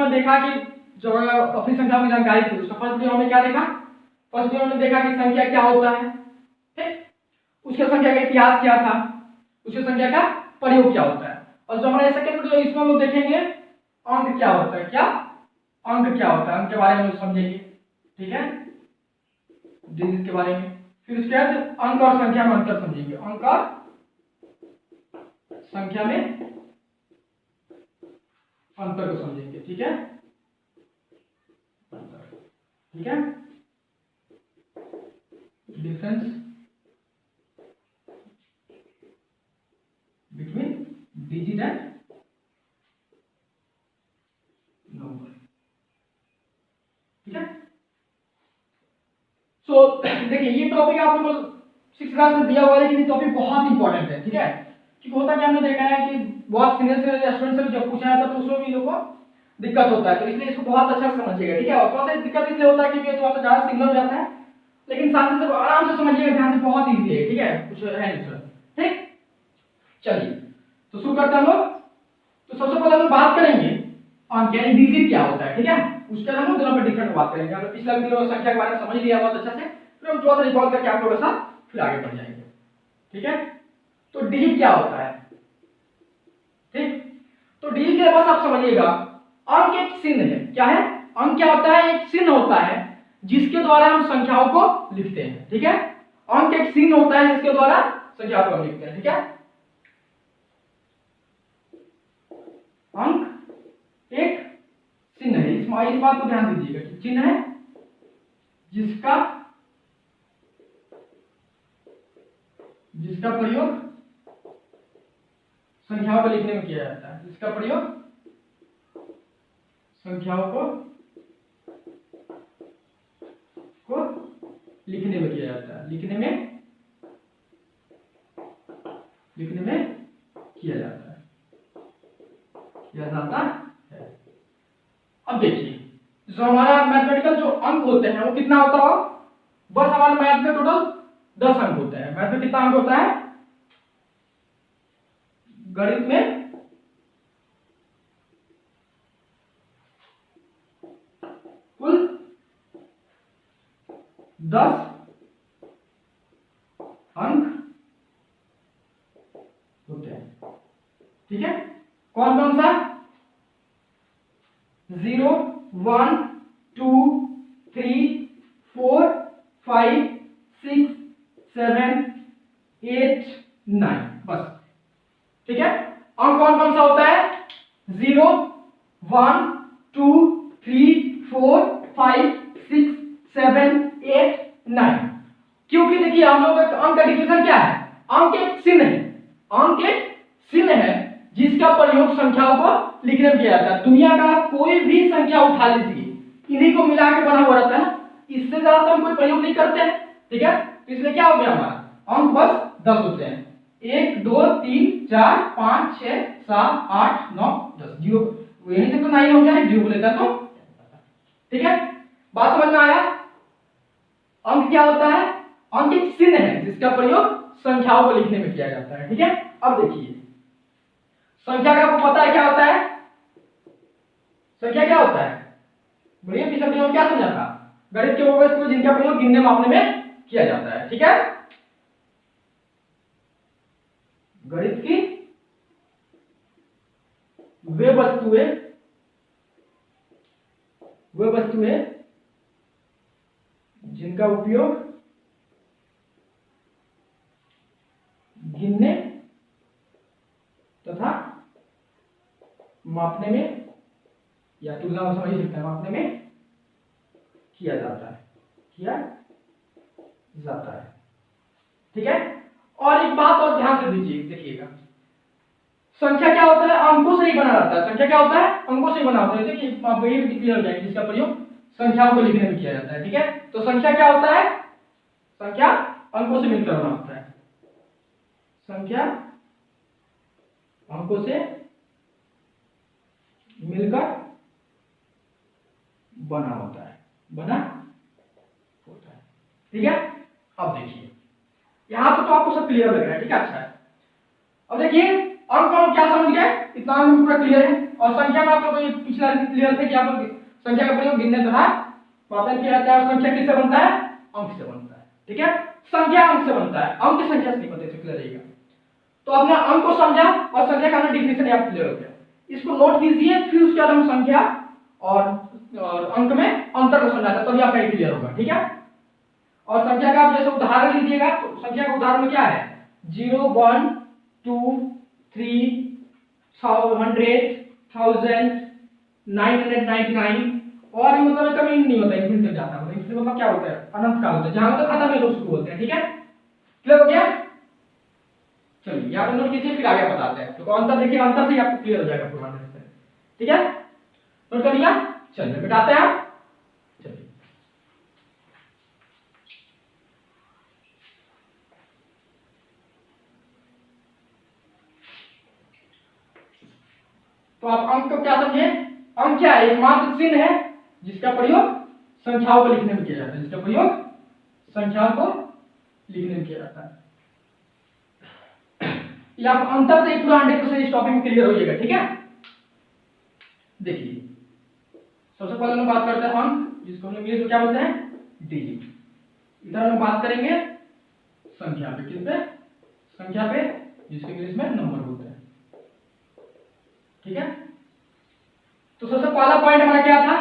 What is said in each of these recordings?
हमने देखा कि जो अपनी संख्या की जानकारी थी उसका फर्स्ट वीडियो में क्या देखा, फर्स्ट वीडियो में देखा कि संख्या क्या होता है, ठीक, उसके संख्या का इतिहास क्या था, उसके संख्या का प्रयोग क्या होता है। और जो हमारा सेकंड वीडियो इसमें हम लोग देखेंगे अंक क्या होता है, क्या अंक क्या होता है, अंक के बारे में समझेंगे, ठीक है, डिजिट के बारे में। फिर उसके बाद अंक और संख्या में अंतर समझेंगे, अंक और संख्या में अंतर को समझेंगे, ठीक है, ठीक है, difference between digit and number, ठीक है। सो देखिए ये टॉपिक आप लोगों को 6th क्लास में दिया हुआ है, लेकिन ये टॉपिक बहुत इंपॉर्टेंट है, ठीक है, क्योंकि होता क्या हमने देखा है कि बहुत सीनियर स्टूडेंट से जब पूछा जाता है तो उसमें भी लोगों को दिक्कत होता है, तो इसलिए इसको बहुत अच्छा से समझिएगा, ठीक है। और थोड़ा सा दिक्कत इसलिए होता है क्योंकि थोड़ा सा ज्यादा सिग्नल हो जाता है, लेकिन शांति से आराम से समझिएगा, ध्यान से, बहुत इजी है, ठीक है, कुछ है नहीं सर, ठीक। चलिए तो शुरू करते हैं हम लोग। तो सबसे पहले हम बात करेंगे अंक यानी डिजिट क्या होता है, ठीक है, उसके बाद हम लोग दोनों पे डिफरेंट बात करेंगे। हमने पिछला वीडियो में संख्या के बारे में समझ लिया बहुत अच्छा से, फिर हम थोड़ा सा रिकॉल करके आप लोगों के साथ फिर आगे बढ़ जाएंगे, ठीक है। तो डिजिट क्या होता है, ठीक, तो डिजिट के बस आप समझिएगा अंक एक चिन्ह है, क्या है, अंक क्या होता है, एक चिन्ह होता है जिसके द्वारा हम संख्याओं को लिखते हैं, ठीक है, अंक एक चिन्ह होता है जिसके द्वारा संख्याओं को हम लिखते हैं, ठीक है। अंक एक चिन्ह है, इस बात को ध्यान दीजिएगा कि चिन्ह है जिसका प्रयोग संख्याओं को लिखने में किया जाता है, जिसका प्रयोग संख्याओं को लिखने में किया जाता है, लिखने में किया जाता है। अब देखिए जो हमारा मैथमेटिकल जो अंक होते हैं वो कितना होता है, बस हमारे मैथ में टोटल 10 अंक होते हैं। मैथ में कितना अंक होता है, गणित में कुल 10 अंक होते हैं, ठीक है। कौन कौन सा, 0 1 2 3 4 5 6 7 8 9, बस, ठीक है। अंक कौन कौन सा होता है, 0 1 2 3 4 5 6 7 8 9, क्योंकि देखिए हम लोग अंक का डिफिनेशन क्या है, अंक एक चिन्ह है, अंक एक चिन्ह है जिसका प्रयोग संख्याओं को लिखने में किया जाता है। दुनिया का कोई भी संख्या उठा लीजिए, इन्हीं को मिला के बना हुआ रहता है, इससे ज्यादा तो हम कोई प्रयोग नहीं करते हैं, ठीक है। तो इसलिए क्या हो गया, हमारा अंक बस 10 होते हैं, 1 2 3 4 5 6 7 8 9 10, जीरो यहीं से तो 9 हो गया, जीरो लेता तो, ठीक है। बात समझ में आया, अंक क्या होता है, अंक एक चिन्ह है जिसका प्रयोग संख्याओं को लिखने में किया जाता है, ठीक है। अब देखिए संख्या का आपको पता है क्या होता है, संख्या क्या होता है, बोलिए पिछले वीडियो में क्या समझा था, गणित के वो वस्तु जिनका प्रयोग गिनने मापने में किया जाता है, ठीक है। गणित की वे वस्तुएं जिनका उपयोग गिनने तथा मापने में या तुलना में समझ सकते हैं, मापने में किया जाता है, ठीक है। और एक बात और ध्यान से दीजिए, देखिएगा संख्या क्या होता है, अंकों से ही बना रहता है, संख्या क्या होता है, अंकों से ही बना होता है, देखिए आप ये भी क्लियर हो जाएगी, जिसका प्रयोग संख्याओं को लिखने में किया जाता है, ठीक है। तो संख्या क्या होता है, संख्या अंकों से मिलकर बना होता है, संख्या अंकों से मिलकर बना होता है, ठीक है। अब देखिए यहां पर तो आपको सब क्लियर लग रहा है, ठीक है, अच्छा है। अब देखिए अंक हम क्या समझ गए, इतना अंक पूरा क्लियर है। और संख्या में आप लोगों को ये पिछला क्लियर थे कि आप लोग संख्या का प्रयोग गिनने तथा मापन किया जाता है। और संख्या किससे बनता है, अंक से बनता है। ठीक है, संख्या अंक से बनता है, अंक की संख्या से नहीं बनता, इसे क्लियर रहेगा। तो आपने अंक को समझा और संख्या का डिफिनेशन आप क्लियर हो गया, इसको नोट कीजिए। फिर उसके बाद हम संख्या और अंक में अंतर को समझाते हैं, तभी आपका ये क्लियर होगा। ठीक है, और संख्या का आप जैसे उदाहरण लीजिएगा तो संख्या का उदाहरण में क्या है, 0 1 2 3 100 1000 999 और ये मतलब कभी नहीं होता है, इनफिनिट तक जाता है। इनफिनिट मतलब क्या होता है, अनंत काल होता है, जहां तक खत्म है लोग उसको बोलते हैं। ठीक है, क्लियर हो गया। चलिए यहाँ पे नोट कीजिए, फिर आगे बताते हैं। तो अंतर देखिए, अंतर से ही आपको क्लियर हो जाएगा पूरा। ठीक है, नोट कर लिया। चलिए बताते हैं आप। चलिए तो आप अंक को क्या समझे, अंक क्या है, एकमात्र चिन्ह है जिसका प्रयोग संख्याओं को लिखने में किया जाता है, जिसका प्रयोग संख्याओं को लिखने में किया जाता है। या आप अंतर से पूरा 100% इस टॉपिक में क्लियर हो जाएगा। ठीक है, देखिए सबसे पहले हम बात करते हैं अंक, जिसको हम इंग्लिश में क्या बोलते हैं, डिजिट। इधर हम बात करेंगे संख्या पे, किस पे, संख्या पे, जिसको इंग्लिश में नंबर बोलते हैं। ठीक है, तो सबसे पहला पॉइंट हमारा क्या था,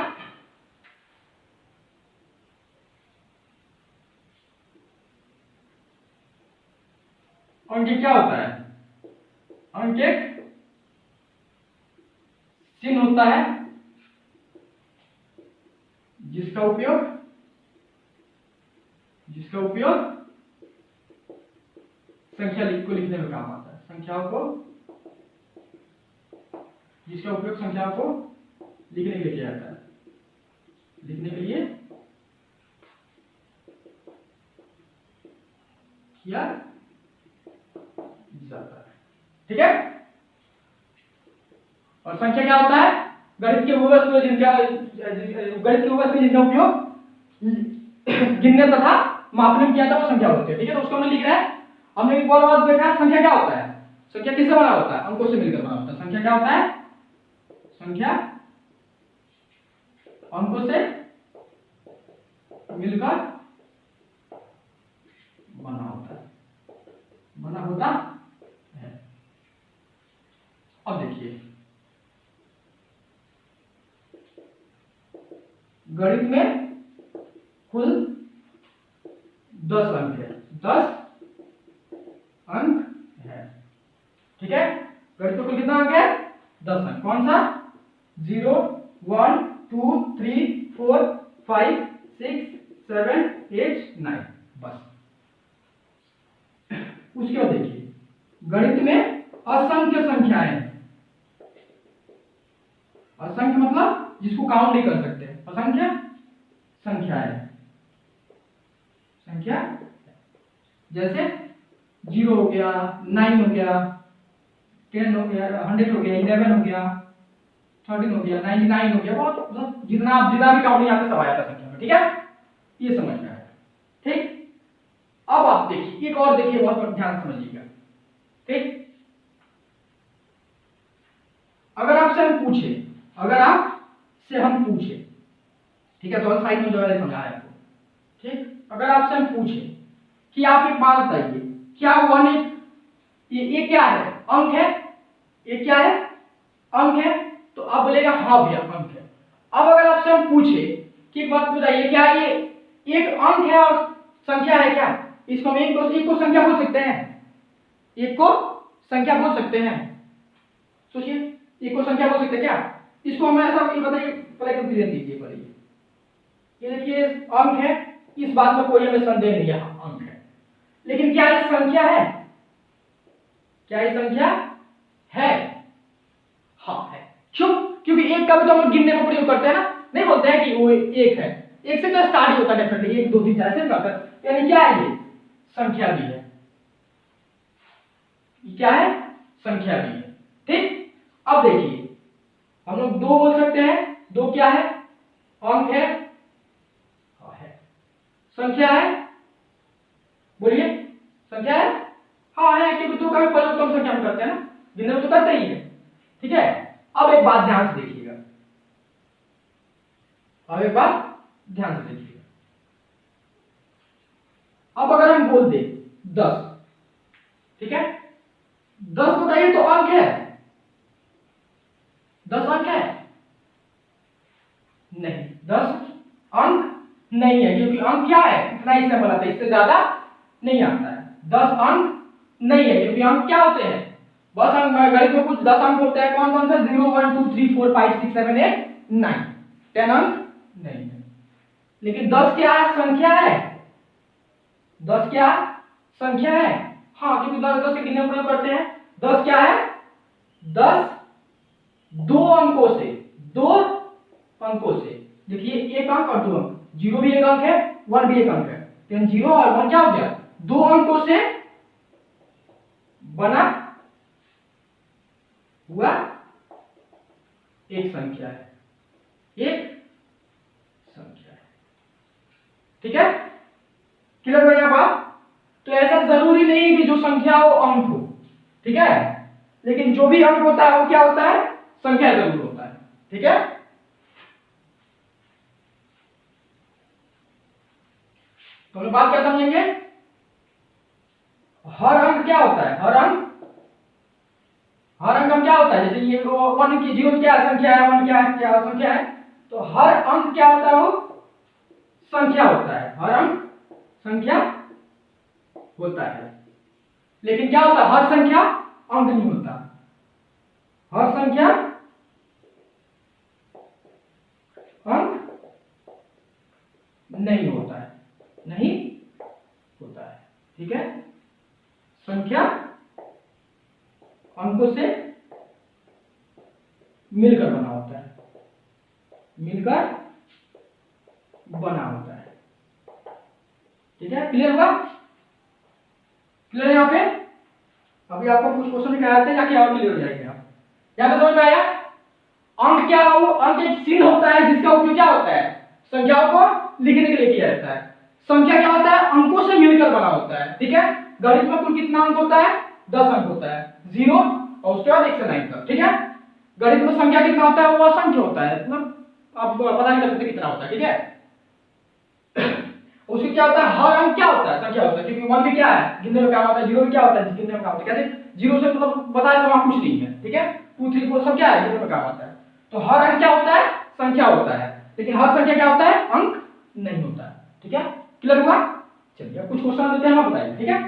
अंक क्या होता है, अंक एक चिन्ह होता है जिसका उपयोग संख्या को लिखने में काम आता है, संख्याओं को, जिसका उपयोग संख्याओं को लिखने के लिए किया जाता है, लिखने के लिए किया जाता है। ठीक है, और संख्या क्या होता है, गणित के बहुवचन में जिनका उपयोग गिनने तथा मापने में किया था वो संख्या होती है। ठीक है, तो उसको हमने लिख रहा है। हमने एक और बात देखा, संख्या क्या होता है, संख्या किससे बना होता है, अंकों से मिलकर बना होता है। संख्या क्या होता है, संख्या अंकों से मिलकर बना होता है, बना होता है। अब देखिए गणित में कुल 10 अंक है, 10 अंक है। ठीक है, गणित में कुल कितना अंक है, 10 अंक। कौन सा, 0 1 2 3 4 5 6 7 8 9, बस। उसके बाद देखिए गणित में असंख्य संख्याएं, असंख्य मतलब जिसको काउंट नहीं कर सकते, असंख्य संख्याएं, संख्या जैसे 0 हो गया, 9 हो गया, 10 हो गया, 100 हो गया, 11 हो गया, 13 हो गया, 99 हो गया, बहुत मतलब जितना भी काउंट नहीं आता सब आया था संख्या में। ठीक है, ये समझना है। ठीक, अब आप देखिए एक और देखिए, बहुत ध्यान समझिएगा। ठीक, अगर आपसे हम पूछे, ठीक है, तो साइड में जो है समझा है आपको। ठीक, अगर आपसे हम पूछे कि आप एक बात बताइए, क्या 1 ये क्या है, अंक है, ये क्या है, अंक है, तो आप बोलेगा हाँ भैया अंक है। अब अगर आपसे हम पूछे कि एक बात बताइए, क्या ये एक अंक है और संख्या है क्या, इसको हम एक को संख्या बोल सकते हैं, एक को संख्या बोल सकते हैं, सोचिए एक को संख्या बोल सकते हैं क्या, इसको हम ऐसा बताइए, पहले कंफ्यूजन दीजिए। पहले ये देखिए अंक है, इस बात में कोई हमें संदेह नहीं है, अंक है। लेकिन क्या ये संख्या है, क्या ये संख्या है, हाँ है। क्यों, क्योंकि एक का भी तो हम गिनने में प्रयोग करते हैं ना, नहीं बोलते हैं कि वो एक है, एक से तो स्टार्ट ही होता है डेफिनेटली, 1 2 3 4 से बढ़कर, यानी क्या है, ये संख्या भी है, ये क्या है, संख्या भी है। ठीक, अब देखिए हम लोग 2 बोल सकते हैं, 2 क्या है, अंक है, हाँ है। संख्या है, बोलिए संख्या है, हाँ है, क्योंकि 2 का भी प्रयोग तो हम संख्या में करते हैं ना, गिनने में तो करते ही है, ठीक है। अब एक बात ध्यान से देखिएगा, अब एक बात ध्यान से देखिएगा। अब अगर हम बोल दे 10, ठीक है, 10 बताइए तो अंक है, 10 अंक है नहीं, 10 अंक नहीं है, क्योंकि अंक क्या है, इतना ही सिंबल आता है, इससे ज्यादा नहीं आता है। 10 अंक नहीं है, क्योंकि अंक क्या होते हैं, बस अंक गणित में कुछ 10 अंक होते हैं, कौन कौन सा, 0 1 2 3 4 5 6 7 8 9 10 अंक नहीं है। लेकिन 10 क्या है, संख्या है, 10 क्या संख्या है, हाँ, क्योंकि 10 के गिनने प्रयोग करते हैं। 10 क्या है, 10 दो अंकों से, दो अंकों से, देखिए एक अंक और दो अंक, 0 भी एक अंक है, 1 भी एक अंक है, तो 0 और 1 क्या हो गया, दो अंकों से बना हुआ एक संख्या है, एक संख्या है, ठीक है, क्लियर हो गया बात। तो ऐसा जरूरी नहीं कि जो संख्या हो अंक हो, ठीक है, लेकिन जो भी अंक होता है वो क्या होता है, संख्या जरूर होता है, ठीक है। तो हम बात क्या समझेंगे, हर अंक क्या होता है, हर अंक हम क्या होता है, जैसे ये 1 की 0 क्या संख्या है, 1 क्या संख्या है, तो हर अंक क्या होता है, वो संख्या होता है, हर अंक संख्या होता है। लेकिन क्या होता है, हर संख्या अंक नहीं होता, हर संख्या अंक नहीं होता है, नहीं होता है, ठीक है। संख्या अंकों से मिलकर बना होता है, मिलकर बना होता है, ठीक है, क्लियर हुआ, क्लियर है यहाँ पे। अभी आपको कुछ क्वेश्चन निकालते हैं, जाके और क्लियर हो जाएंगे आप, यहाँ पे समझ में आया। अंक क्या हो, अंक एक चिन्ह होता है जिसका उपयोग क्या होता है, संख्याओं को लिखने के लिए किया जाता है। संख्या क्या होता है, अंकों से मिलकर बना होता है, ठीक है। गणित में कुल कितना अंक होता है, 10 अंक होता है, 0 और उसके बाद 1 से 9 तक, ठीक है। गणित में संख्या कितना होता है, वो असंख्य होता है, मतलब आप पता नहीं कर सकते कितना होता है, ठीक है। उसके क्या होता है, हर अंक क्या होता है, संख्या होता है, क्योंकि 1 भी क्या है, गिनने में काम आता है, 0 भी क्या होता है, गिनने में काम आता है, कैसे 0 से मतलब बताया तो वहां कुछ नहीं है, ठीक है। 2 3 4 सब क्या है, गिनने में काम आता है। तो हर अंक क्या होता है, संख्या होता है, लेकिन हर संख्या क्या होता है, अंक नहीं होता है, ठीक है, क्लियर हुआ। चलिए अब कुछ क्वेश्चन देते हैं, हम बताइए, ठीक है,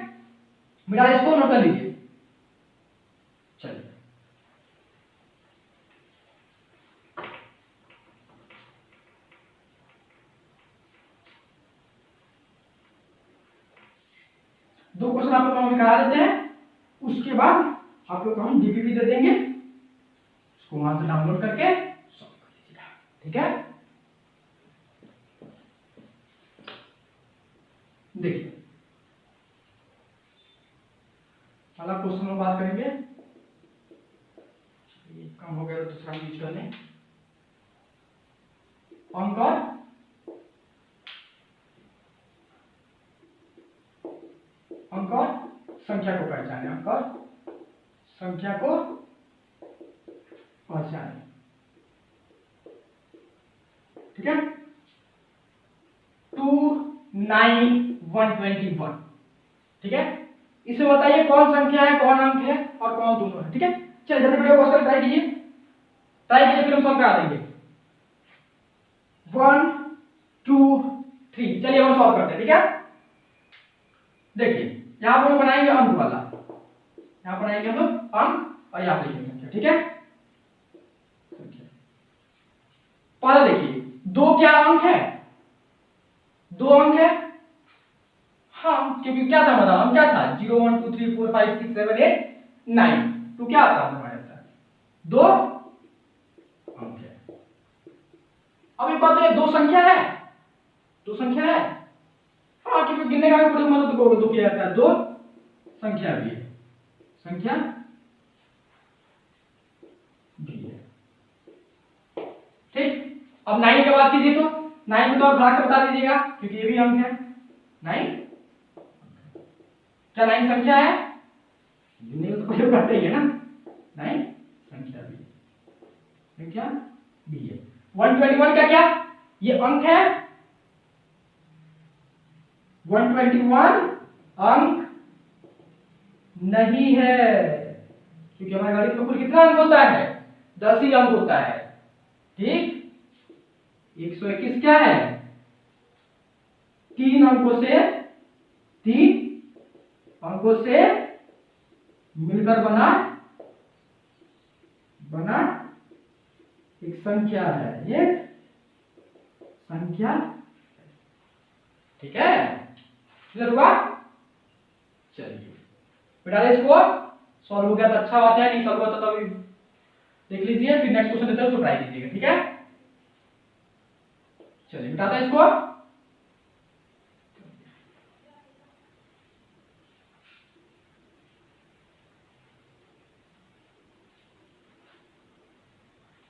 मेरा इसको नोट कर लीजिए। चलिए दो क्वेश्चन आप लोग को हम करा देते हैं, उसके बाद आप लोग को हम डीपीपी दे देंगे, उसको वहां से डाउनलोड करके सॉल्व कर लीजिएगा, ठीक है। देखिए पहला क्वेश्चन में बात करेंगे, ये कम हो गया तो दूसरा यूज कर लें। अंक और संख्या को पहचाने, अंक और संख्या को पहचाने, ठीक है। 2 9 121, ठीक है। इसे बताइए कौन संख्या है, कौन अंक है और कौन दोनों है, ठीक है। चलिए जल्दी वीडियो को ट्राई कीजिए, फिर हम सॉल्व करा देंगे। 1 2 3, चलिए हम सॉल्व करते हैं, ठीक है। देखिए यहां पर हम बनाएंगे अंक वाला, यहां बनाएंगे हम लोग अंक और यहां लिखेंगे संख्या, ठीक है। पहले देखिए 2 क्या अंक है, 2 अंक है, हाँ, क्योंकि क्या था हमारा हम क्या था, 0 1 2 3 4 5 6 7 8 9, तो क्या आता हमारे पास 2 अंक है। अब एक बात है, 2 संख्या है, 2 संख्या है, हाँ, क्योंकि गिनने का प्रयोग मतलब 2 किया जाता है, 2 संख्या भी है, संख्या भी है, ठीक। अब 9 की बात कीजिए, तो 9 को तो आप भाग से बता दीजिएगा, क्योंकि ये भी अंक है, 9 क्या 9 संख्या है, गिनने में तो प्रयोग करते ही है ना, 9 संख्या भी संख्या भी है। 121 क्या क्या ये अंक है, 121 अंक नहीं है, क्योंकि हमारे गणित में कुल कितना अंक होता है, 10 ही अंक होता है। ठीक, 121 क्या है, 3 अंकों से मिलकर बना एक संख्या है, ये संख्या। ठीक है, क्लियर हुआ। चलिए बेटा इसको सॉल्व हो गया तो अच्छा बात है, नहीं सॉल्व हुआ तो अभी देख लीजिए, फिर नेक्स्ट क्वेश्चन देते हैं उसको ट्राई कीजिएगा। ठीक है, चलिए मिटाते हैं इसको।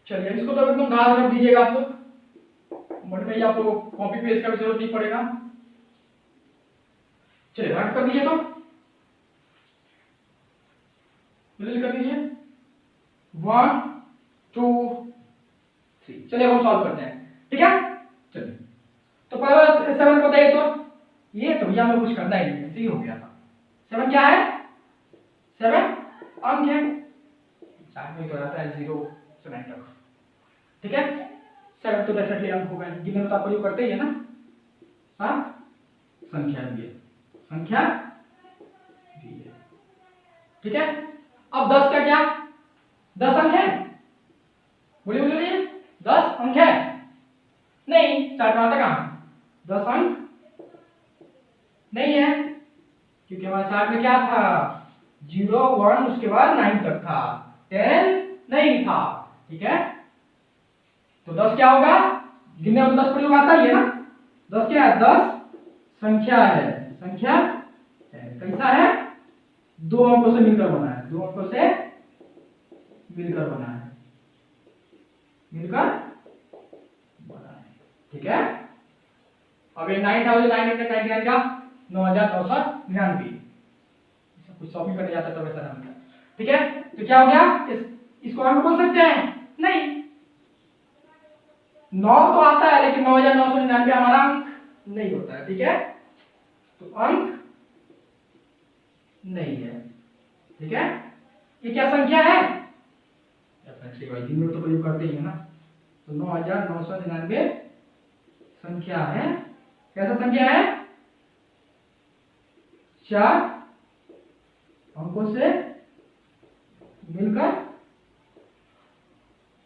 चलिए इसको तो एकदम ध्यान रख दीजिएगा आप लोग, मन में ही आप लोग कॉपी पेस्ट का भी जरूरत नहीं पड़ेगा। चलिए रख कर दीजिए, तो मिल कर दीजिए 1 2 3। चलिए हम सॉल्व करते हैं। ठीक है, चलिए तो पहले 7 बताइए, तो ये तो भैया हमें कुछ करना ही नहीं, ऐसे ही हो गया था। 7 क्या है, 7 अंक है, चार्ट में तो रहता है 0 से 9 तक। ठीक है, 7 तो डेफिनेटली अंक होगा, गिनने में तो आप प्रयोग करते ही है ना। हाँ, संख्या भी है, संख्या भी है। ठीक है, अब 10 का क्या, 10 अंक है, बोलिए बोलिए 10 अंक है, नहीं चार्ट में आता कहां, 10 अंक नहीं है, क्योंकि हमारे चार्ट में क्या था, 0 1 उसके बाद 9 तक था, 10 नहीं था। ठीक है, तो 10 क्या होगा, गिनने में 10 प्रयोग आता ही है ना। 10 क्या है, 10 संख्या है, संख्या है, कैसा है, 2 अंकों से मिलकर बना है, 2 अंकों से मिलकर बना है, मिलकर बना है। ठीक है, अब ये 9999 का 9999, कुछ शॉपिंग करने जाता तो वैसा नाम था। ठीक है, तो क्या हो गया, इसको अंक बोल सकते हैं, नहीं 9 तो आता है, लेकिन 9999 हमारा अंक नहीं होता है। ठीक है, तो अंक नहीं है। ठीक है, ये क्या संख्या है, दिन तो प्रयोग करते ही है ना, तो 9999 संख्या है, कैसा संख्या है, 4 अंकों से मिलकर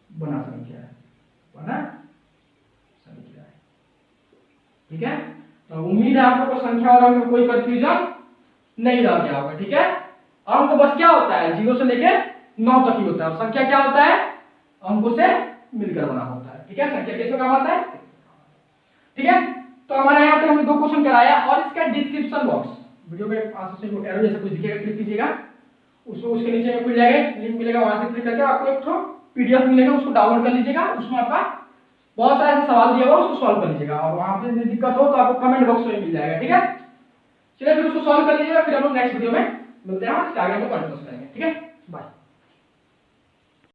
बना संख्या है, बना संख्या है। ठीक है, तो उम्मीद है आप लोगों को संख्या और अंक में कोई कंफ्यूजन नहीं रह गया होगा। ठीक है, अंक बस क्या होता है, 0 से लेके 9 तक ही होता है, और संख्या क्या होता है, अंकों से मिलकर बना होता है। ठीक है, संख्या कैसे काम आता है। ठीक है, तो हमारे यहाँ पे हमने 2 क्वेश्चन कराया, और इसका डिस्क्रिप्शन बॉक्स वीडियो में आस से एरो जैसा कुछ दिखेगा, क्लिक कीजिएगा, उसको उसके नीचे में खुल जाएगा, लिंक मिलेगा, वहां से क्लिक करके आपको एक तो पीडीएफ मिलेगा, उसको डाउनलोड कर लीजिएगा, उसमें आपका बहुत सारे ऐसे सवाल दिए हुआ उसको सॉल्व कर लीजिएगा, और वहां पे यदि दिक्कत हो तो आपको कमेंट बॉक्स में मिल जाएगा। ठीक है, चलिए फिर उसको सॉल्व कर लीजिएगा, फिर हम लोग नेक्स्ट वीडियो में मिलते हैं, आगे हम लोग कंटिन्यू करेंगे। ठीक है, बाय।